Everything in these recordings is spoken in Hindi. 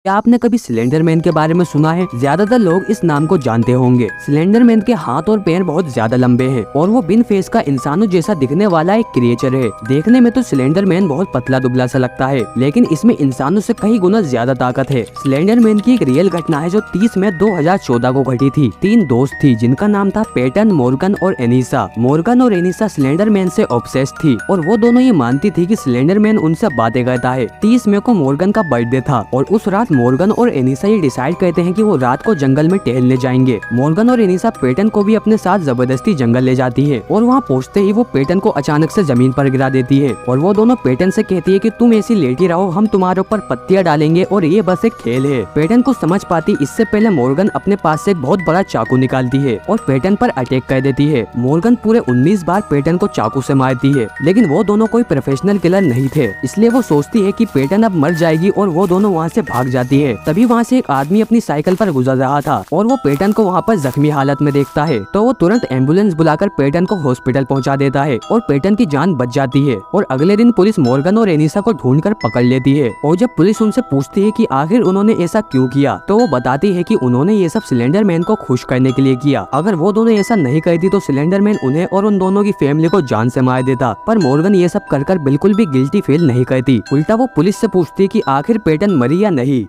क्या आपने कभी सिलेंडर मैन के बारे में सुना है? ज्यादातर लोग इस नाम को जानते होंगे। सिलेंडर मैन के हाथ और पैर बहुत ज्यादा लंबे हैं और वो बिन फेस का इंसानों जैसा दिखने वाला एक क्रिएचर है। देखने में तो सिलेंडर मैन बहुत पतला दुबला सा लगता है, लेकिन इसमें इंसानों से कई गुना ज्यादा ताकत है। सिलेंडर मैन की एक रियल घटना है जो 30 मई 2014 को घटी थी। 3 दोस्त थी जिनका नाम था पैटन, मॉर्गन और एनिसा। मॉर्गन और एनिसा सिलेंडर मैन से ऑब्सेस्ड थी और वो दोनों ये मानती थी कि सिलेंडर मैन उनसे बातें करता है। 30 मई को मॉर्गन का बर्थडे था और उस रात मॉर्गन और एनिसा ये डिसाइड करते हैं कि वो रात को जंगल में टहलने जाएंगे। मॉर्गन और एनिसा पैटन को भी अपने साथ जबरदस्ती जंगल ले जाती है और वहाँ पहुँचते ही वो पैटन को अचानक से जमीन पर गिरा देती है और वो दोनों पैटन से कहती है कि तुम ऐसी लेटी रहो, हम तुम्हारे ऊपर पत्तियां डालेंगे और ये बस एक खेल है। पैटन को समझ पाती इससे पहले मॉर्गन अपने पास से एक बहुत बड़ा चाकू निकालती है और पैटन पर अटैक कर देती है। मॉर्गन पूरे 19 बार पैटन को चाकू से मारती है, लेकिन वो दोनों कोई प्रोफेशनल किलर नहीं थे, इसलिए वो सोचती है कि पैटन अब मर जाएगी और वो दोनों वहाँ से भाग जाती है। तभी वहाँ से एक आदमी अपनी साइकिल पर गुजर रहा था और वो पैटन को वहाँ पर जख्मी हालत में देखता है, तो वो तुरंत एम्बुलेंस बुलाकर पैटन को हॉस्पिटल पहुँचा देता है और पैटन की जान बच जाती है। और अगले दिन पुलिस मॉर्गन और एनिसा को ढूंढकर पकड़ लेती है और जब पुलिस उनसे पूछती है कि आखिर उन्होंने ऐसा क्यों किया, तो वो बताती है कि उन्होंने ये सब सिलेंडर मैन को खुश करने के लिए किया। अगर वो दोनों ऐसा नहीं करती तो सिलेंडर मैन उन्हें और उन दोनों की फैमिली को जान से मार देता। पर मॉर्गन ये सब कर बिल्कुल भी गिल्टी फील नहीं करती। उल्टा वो पुलिस से पूछती है कि आखिर पैटन मरी या नहीं।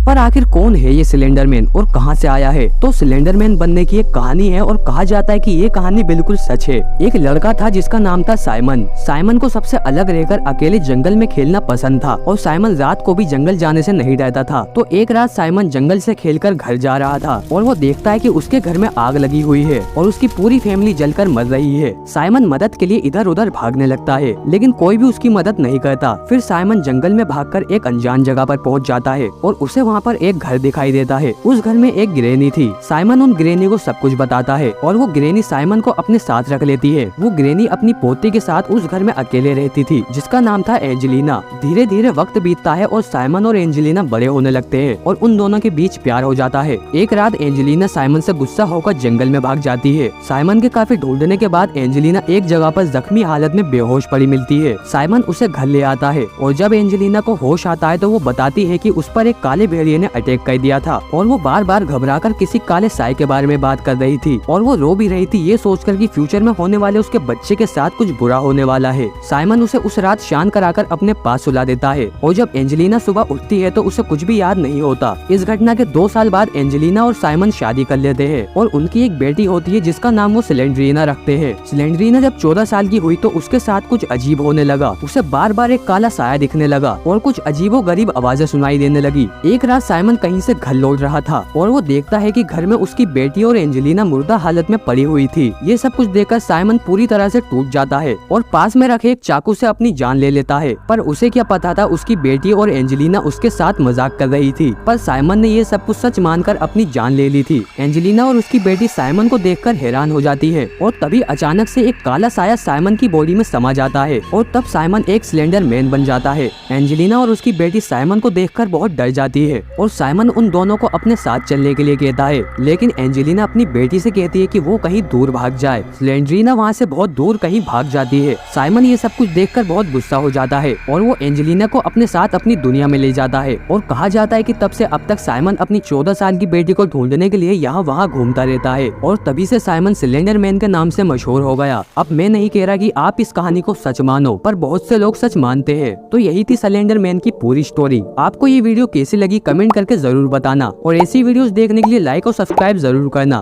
पर आखिर कौन है ये सिलेंडर मैन और कहां से आया है? तो सिलेंडर मैन बनने की एक कहानी है और कहा जाता है कि ये कहानी बिल्कुल सच है। एक लड़का था जिसका नाम था साइमन। साइमन को सबसे अलग रहकर अकेले जंगल में खेलना पसंद था और साइमन रात को भी जंगल जाने से नहीं डरता था। तो एक रात साइमन जंगल से खेलकर घर जा रहा था और वो देखता है कि उसके घर में आग लगी हुई है और उसकी पूरी फैमिली जलकर मर रही है। साइमन मदद के लिए इधर उधर भागने लगता है, लेकिन कोई भी उसकी मदद नहीं करता। फिर साइमन जंगल में भागकर एक अनजान जगह पर पहुंच जाता है और उसे वहाँ पर एक घर दिखाई देता है। उस घर में एक ग्रैनी थी। साइमन उन ग्रैनी को सब कुछ बताता है और वो ग्रैनी साइमन को अपने साथ रख लेती है। वो ग्रैनी अपनी पोती के साथ उस घर में अकेले रहती थी जिसका नाम था एंजेलिना। धीरे धीरे वक्त बीतता है और साइमन और एंजेलिना बड़े होने लगते हैं और उन दोनों के बीच प्यार हो जाता है। एक रात एंजेलिना साइमन से गुस्सा होकर जंगल में भाग जाती है। साइमन के काफी ढूंढने के बाद एंजेलिना एक जगह पर जख्मी हालत में बेहोश पड़ी मिलती है। साइमन उसे घर ले आता है और जब एंजेलिना को होश आता है तो वो बताती है कि उस पर एक काले भेड़िए ने अटैक कर दिया था और वो बार बार घबराकर किसी काले साए के बारे में बात कर रही थी और वो रो भी रही थी ये सोचकर कि फ्यूचर में होने वाले उसके बच्चे के साथ कुछ बुरा होने वाला है। साइमन उसे उस रात शांत कराकर अपने पास सुला देता है और जब एंजेलिना सुबह उठती है तो उसे कुछ भी याद नहीं होता। इस घटना के 2 साल बाद एंजेलिना और साइमन शादी कर लेते हैं और उनकी एक बेटी होती है जिसका नाम वो सिलेंड्रीना रखते हैं। सिलेंड्रीना जब 14 साल की हुई तो उसके साथ कुछ अजीब होने लगा। उसे बार बार एक काला साया दिखने लगा और कुछ अजीबोगरीब आवाजें सुनाई देने लगी। एक रात साइमन कहीं से घर लौट रहा था और वो देखता है कि घर में उसकी बेटी और एंजेलिना मुर्दा हालत में पड़ी हुई थी। ये सब कुछ देखकर साइमन पूरी तरह से टूट जाता है और पास में रखे एक चाकू से अपनी जान ले लेता है। पर उसे क्या पता था उसकी बेटी और एंजेलिना उसके साथ मजाक कर रही थी। पर साइमन ने ये सब कुछ सच मानकर अपनी जान ले ली थी। एंजेलिना और उसकी बेटी साइमन को देखकर हैरान हो जाती है और तभी अचानक से एक काला साया साइमन की बॉडी में समा जाता है और तब साइमन एक सिलेंडर मैन बन जाता है। एंजेलिना और उसकी बेटी साइमन को देखकर बहुत डर जाती है और साइमन उन दोनों को अपने साथ चलने के लिए कहता है, लेकिन एंजेलिना अपनी बेटी से कहती है कि वो कहीं दूर भाग जाए। सिलेंड्रीना वहाँ से बहुत दूर कहीं भाग जाती है। साइमन ये सब कुछ देखकर बहुत गुस्सा हो जाता है और वो एंजेलिना को अपने साथ अपनी दुनिया में ले जाता है और कहा जाता है कि तब से अब तक साइमन अपनी 14 साल की बेटी को ढूंढने के लिए यहाँ वहाँ घूमता रहता है और तभी से साइमन सिलेंडर मैन के नाम से मशहूर हो गया। अब मैं नहीं कह रहा कि आप इस कहानी को सच मानो, पर बहुत से लोग सच मानते हैं। तो यही थी सिलेंडर मैन की पूरी स्टोरी। आपको ये वीडियो कैसी लगी कमेंट करके जरूर बताना और ऐसी वीडियोस देखने के लिए लाइक और सब्सक्राइब जरूर करना।